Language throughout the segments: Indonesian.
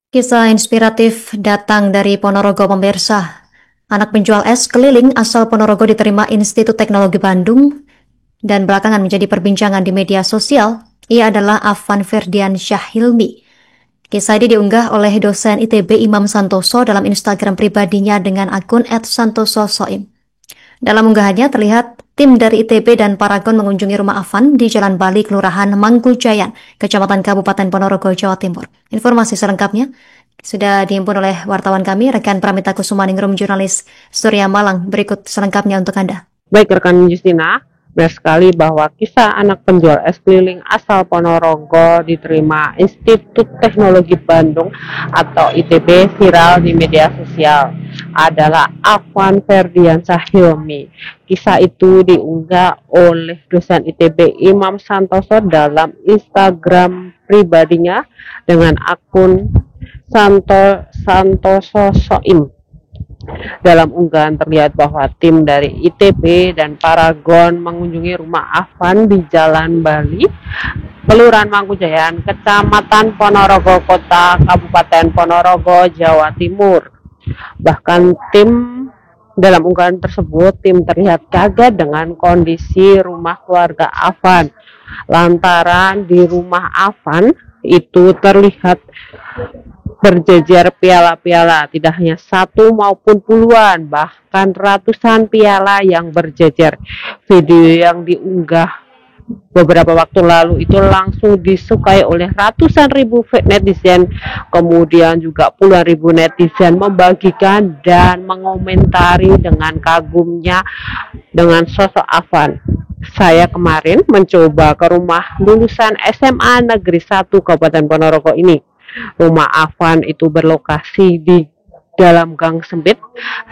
Kisah inspiratif datang dari Ponorogo pemirsa. Anak penjual es keliling asal Ponorogo diterima Institut Teknologi Bandung dan belakangan menjadi perbincangan di media sosial. Ia adalah Afan Ferdian Syahilmi. Kisah ini diunggah oleh dosen ITB Imam Santoso dalam Instagram pribadinya dengan akun @santososoim. Dalam unggahannya terlihat tim dari ITB dan Paragon mengunjungi rumah Afan di Jalan Bali, Kelurahan Mangkujayan, Kecamatan Kabupaten Ponorogo, Jawa Timur. Informasi selengkapnya sudah dihimpun oleh wartawan kami, rekan Pramita Kusumaningrum, jurnalis Surya Malang. Berikut selengkapnya untuk Anda. Baik rekan Justina, benar sekali bahwa kisah anak penjual es keliling asal Ponorogo diterima Institut Teknologi Bandung atau ITB viral di media sosial adalah Afan Ferdian Syahilmi. Kisah itu diunggah oleh dosen ITB Imam Santoso dalam Instagram pribadinya dengan akun Santososoim. Dalam unggahan terlihat bahwa tim dari ITB dan Paragon mengunjungi rumah Afan di Jalan Bali, Kelurahan Mangkujayan, Kecamatan Ponorogo Kota, Kabupaten Ponorogo, Jawa Timur. Bahkan dalam unggahan tersebut, tim terlihat kaget dengan kondisi rumah keluarga Afan. Lantaran di rumah Afan itu terlihat berjejer piala-piala, tidak hanya satu maupun puluhan, bahkan ratusan piala yang berjejer. Video yang diunggah beberapa waktu lalu itu langsung disukai oleh ratusan ribu netizen, kemudian juga puluhan ribu netizen membagikan dan mengomentari dengan kagumnya dengan sosok Afan. Saya kemarin mencoba ke rumah lulusan SMA Negeri 1 Kabupaten Ponorogo ini. Rumah Afan itu berlokasi di dalam gang sempit,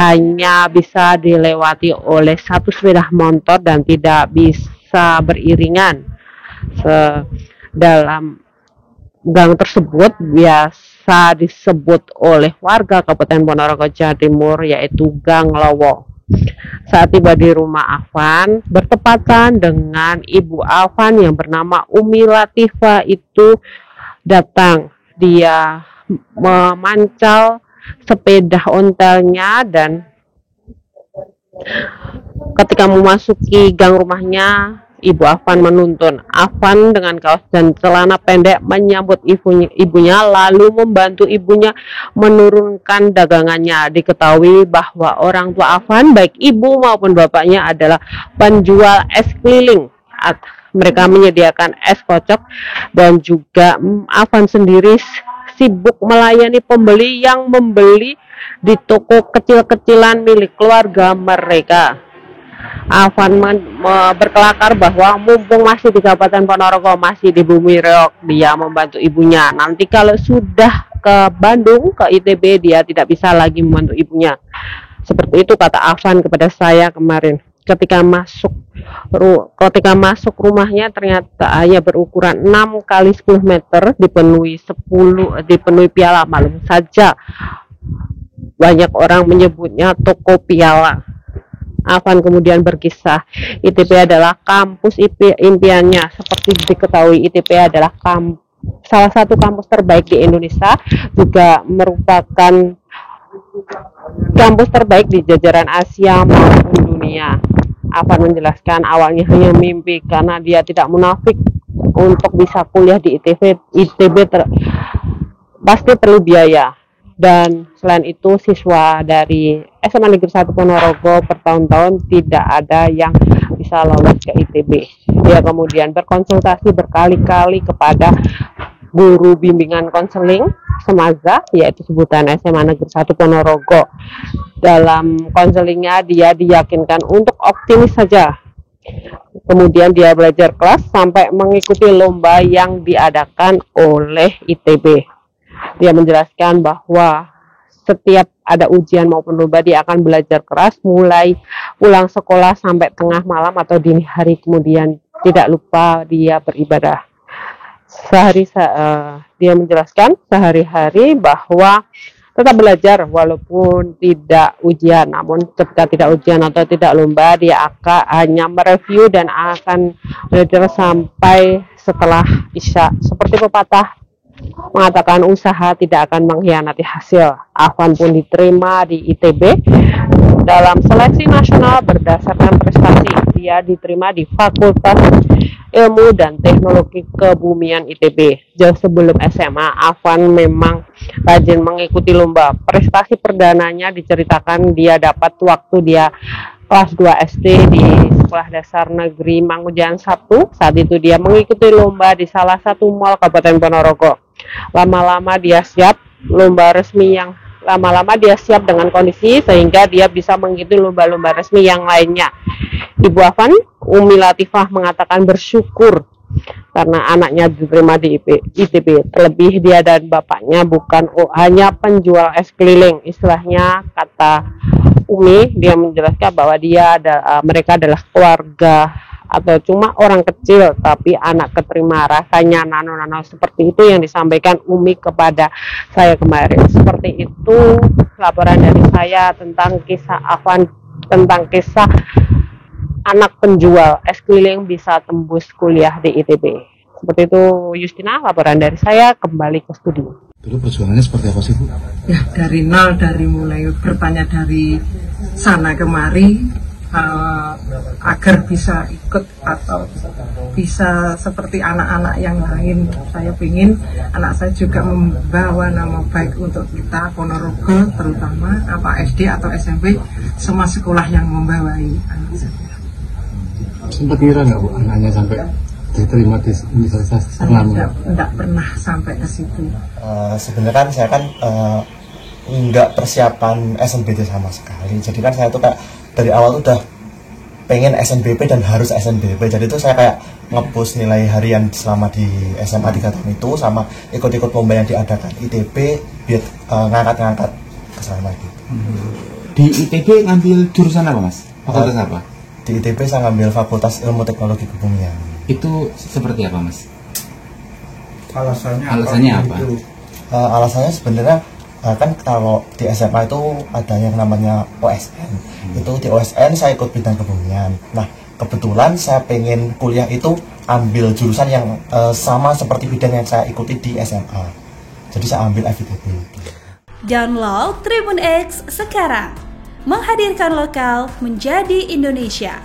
hanya bisa dilewati oleh satu sepeda motor dan tidak bisa beriringan. Dalam gang tersebut biasa disebut oleh warga Kabupaten Ponorogo, Jawa Timur, yaitu Gang Lowo. Saat tiba di rumah Afan, bertepatan dengan ibu Afan yang bernama Umi Latifa itu datang. Dia memancal sepeda ontelnya dan ketika memasuki gang rumahnya, ibu Afan menuntun. Afan dengan kaos dan celana pendek menyambut ibunya lalu membantu ibunya menurunkan dagangannya. Diketahui bahwa orang tua Afan, baik ibu maupun bapaknya, adalah penjual es keliling. Mereka menyediakan es kocok dan juga Afan sendiri sibuk melayani pembeli yang membeli di toko kecil-kecilan milik keluarga mereka. Afan berkelakar bahwa mumpung masih di Kabupaten Ponorogo, masih di Bumi Reok, dia membantu ibunya. Nanti kalau sudah ke Bandung, ke ITB, dia tidak bisa lagi membantu ibunya. Seperti itu kata Afan kepada saya kemarin. Ketika masuk rumahnya, ternyata hanya berukuran 6 kali 10 meter, dipenuhi piala. Maklum saja banyak orang menyebutnya toko piala. Afan kemudian berkisah, ITB adalah kampus impiannya. Seperti diketahui, ITB adalah salah satu kampus terbaik di Indonesia, juga merupakan kampus terbaik di jajaran Asia maupun dunia. Afan menjelaskan awalnya hanya mimpi karena dia tidak munafik untuk bisa kuliah di ITB pasti perlu biaya. Dan selain itu, siswa dari SMA Negeri 1 Ponorogo per tahun-tahun tidak ada yang bisa lolos ke ITB. Dia kemudian berkonsultasi berkali-kali kepada guru bimbingan konseling Semaza, yaitu sebutan SMA Negeri 1 Ponorogo. Dalam konselingnya dia diyakinkan untuk optimis saja. Kemudian dia belajar kelas sampai mengikuti lomba yang diadakan oleh ITB. Dia menjelaskan bahwa setiap ada ujian maupun lomba dia akan belajar keras, mulai pulang sekolah sampai tengah malam atau dini hari. Kemudian tidak lupa dia beribadah. Dia menjelaskan sehari-hari bahwa tetap belajar walaupun tidak ujian. Namun ketika tidak ujian atau tidak lomba, dia akan hanya mereview dan akan belajar sampai setelah Isya. Seperti pepatah mengatakan usaha tidak akan mengkhianati hasil. Afwan pun diterima di ITB dalam seleksi nasional berdasarkan prestasi. Dia diterima di Fakultas Ilmu dan Teknologi Kebumian ITB. Jauh sebelum SMA, Afwan memang rajin mengikuti lomba. Prestasi perdananya diceritakan dia dapat waktu dia kelas 2 SD di Sekolah Dasar Negeri Mangkujan 1. Saat itu dia mengikuti lomba di salah satu mal Kabupaten Ponorogo. Lama-lama dia siap dengan kondisi sehingga dia bisa mengikuti lomba-lomba resmi yang lainnya. Ibu Afwan, Umi Latifah, mengatakan bersyukur karena anaknya diterima di ITB. Terlebih dia dan bapaknya bukan hanya penjual es keliling. Istilahnya, kata Umi, dia menjelaskan bahwa mereka adalah keluarga atau cuma orang kecil tapi anak keterima. Rasanya nano-nano seperti itu yang disampaikan Umi kepada saya kemarin. Seperti itu laporan dari saya tentang kisah Afwan, tentang kisah anak penjual es keliling bisa tembus kuliah di ITB. Seperti itu, Justina, laporan dari saya. Kembali ke studio. Dulu perjuangannya seperti apa sih, Bu? Ya, dari nol, dari mulai bertanya dari sana kemari agar bisa ikut atau bisa seperti anak-anak yang lain. Saya ingin anak saya juga membawa nama baik untuk kita Ponorogo, terutama apa SD atau SMP, semua sekolah yang membawai anak saya. Sempat kira nggak, Bu, anaknya sampai diterima di Universitas Ternama? Tidak pernah sampai ke situ. Sebenarnya kan saya nggak persiapan SNBT sama sekali. Jadi kan saya tuh kayak dari awal udah pengen SNBP dan harus SNBP. Jadi tuh saya kayak nge-push nilai harian selama di SMA 3 tahun itu, sama ikut-ikut lomba yang diadakan ITB biar ngangkat-ngangkat kesana gitu. Di ITB ngambil jurusan apa, Mas? Fakultas apa? Di ITB saya ngambil Fakultas Ilmu Teknologi Kebumian. Itu seperti apa, Mas? Alasannya apa? Alasannya sebenarnya kan kalau di SMA itu ada yang namanya OSN. Itu di OSN saya ikut bidang kebumian. Nah, kebetulan saya pengen kuliah itu ambil jurusan yang sama seperti bidang yang saya ikuti di SMA. Jadi saya ambil FITB. Download Tribun X sekarang. Menghadirkan lokal menjadi Indonesia.